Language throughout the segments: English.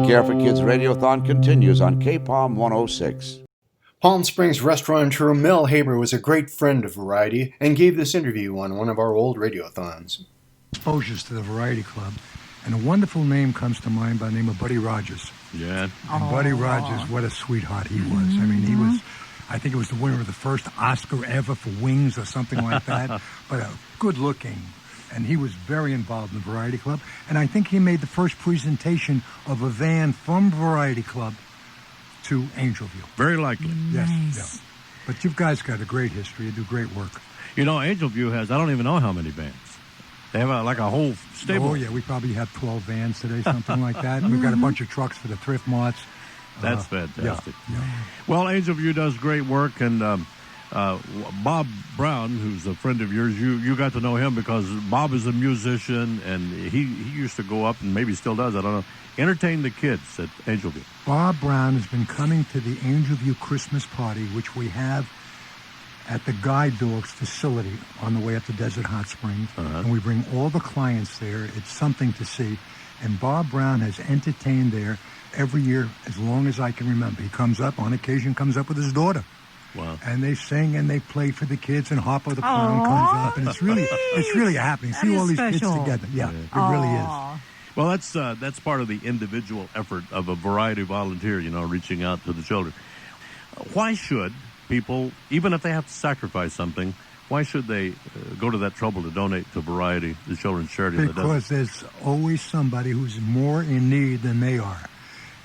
Care for Kids Radiothon continues on KPOM 106. Palm Springs restaurateur Mel Haber was a great friend of Variety and gave this interview on one of our old radiothons. Exposures to the Variety Club, and a wonderful name comes to mind by the name of Buddy Rogers. Yeah. And Buddy Rogers, what a sweetheart he was. I mean, he was, I think it was the winner of the first Oscar ever for Wings or something like that, but a good looking. And he was very involved in the Variety Club. And I think he made the first presentation of a van from Variety Club to Angel View. Very likely. Yes. Nice. Yeah. But you guys got a great history. You do great work. You know, Angel View has, I don't even know how many bands. They have like a whole stable. Oh, yeah. We probably have 12 vans today, something like that. We've got a bunch of trucks for the thrift marts. That's fantastic. Yeah. Well, Angel View does great work, and Bob Brown, who's a friend of yours, you got to know him because Bob is a musician, and he used to go up, and maybe still does, I don't know, entertain the kids at Angel View. Bob Brown has been coming to the Angel View Christmas party, which we have at the Guide Dogs facility on the way up to Desert Hot Springs. And we bring all the clients there. It's something to see. And Bob Brown has entertained there every year as long as I can remember. He comes up, on occasion, comes up with his daughter. Wow. And they sing and they play for the kids, and Harper the Clown comes up, and it's really a happening. That See is all these special. kids together. Yeah, it really is. Well, that's part of the individual effort of a Variety volunteer, you know, reaching out to the children. Why should people, even if they have to sacrifice something, why should they go to that trouble to donate to Variety, the children's charity? Because there's always somebody who's more in need than they are.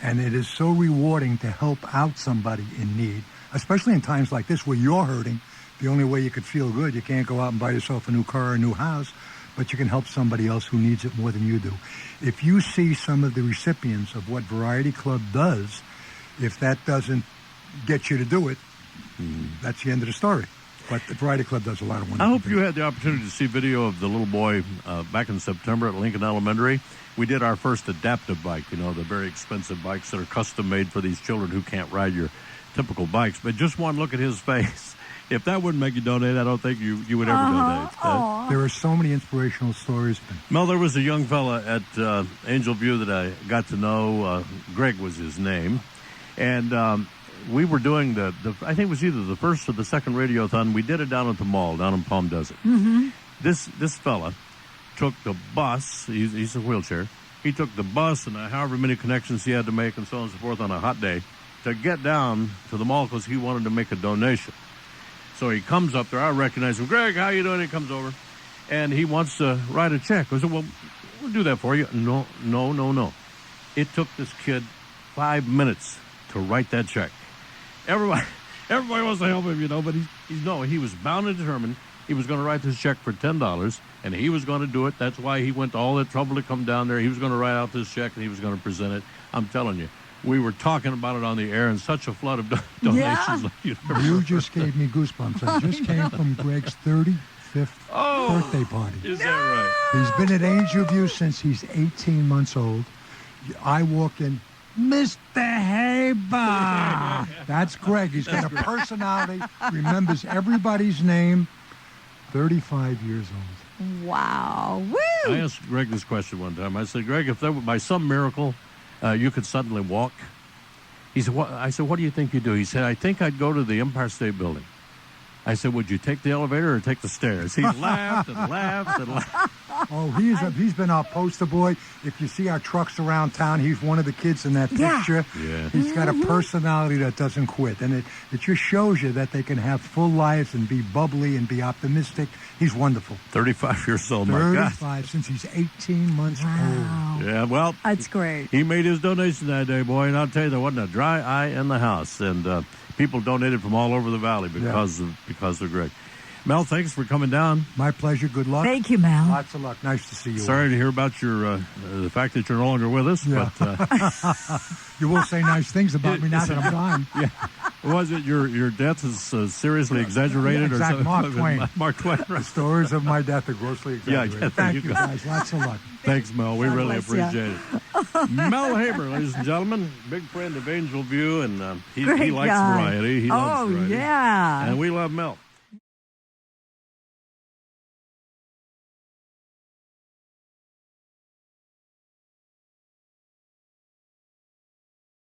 And it is so rewarding to help out somebody in need, especially in times like this where you're hurting. The only way you could feel good, you can't go out and buy yourself a new car or a new house, but you can help somebody else who needs it more than you do. If you see some of the recipients of what Variety Club does, if that doesn't get you to do it, that's the end of the story. But the Variety Club does a lot of wonderful I hope things. you had the opportunity to see video of the little boy back in September at Lincoln Elementary. We did our first adaptive bike, you know, the very expensive bikes that are custom made for these children who can't ride your typical bikes. But just one look at his face. If that wouldn't make you donate, I don't think you would ever donate. There are so many inspirational stories. Mel, there was a young fella at Angel View that I got to know. Greg was his name. And we were doing the I think it was either the first or the second radiothon. We did it down at the mall, down in Palm Desert. This fella took the bus. He's in a wheelchair. He took the bus and however many connections he had to make and so on and so forth on a hot day to get down to the mall because he wanted to make a donation. So he comes up there. I recognize him. Greg, how you doing? He comes over, and he wants to write a check. I said, well, we'll do that for you. No. It took this kid 5 minutes to write that check. Everybody wants to help him, you know, but he was bound and determined. He was going to write this check for $10, and he was going to do it. That's why he went to all that trouble to come down there. He was going to write out this check, and he was going to present it. I'm telling you. We were talking about it on the air, and such a flood of donations. Like You just gave me goosebumps. I just came from Greg's 35th birthday party. Is that right? He's been at Angel View since he's 18 months old. I walk in, Mr. Haber. That's Greg. He's got a personality, remembers everybody's name, 35 years old. Wow. Woo! I asked Greg this question one time. I said, Greg, if there were, by some miracle, you could suddenly walk. He said, "What?" I said, "What do you think you do?" He said, "I think I'd go to the Empire State Building." I said, "Would you take the elevator or take the stairs?" He laughed and laughed and laughed. Oh, he's been our poster boy. If you see our trucks around town, he's one of the kids in that picture. Yeah. He's got a personality that doesn't quit. And it just shows you that they can have full lives and be bubbly and be optimistic. He's wonderful. 35 years old, my God. 35, since he's 18 months old. Yeah, well. That's great. He made his donation that day, boy, and I'll tell you, there wasn't a dry eye in the house. And people donated from all over the valley because of Greg. Mel, thanks for coming down. My pleasure. Good luck. Thank you, Mel. Lots of luck. Nice to see you. Sorry to hear about your the fact that you're no longer with us. Yeah. But you will say nice things about me now that I'm gone. Yeah. Was it your death is seriously exaggerated? Exactly. Or Mark something? Twain. Mark Twain. The stories of my death are grossly exaggerated. Yeah, Thank you, guys. Lots of luck. Thanks, Mel. We God really bless ya. appreciate it. Mel Haber, ladies and gentlemen, big friend of Angel View, and he Great likes guy. variety. He loves variety. Yeah. And we love Mel.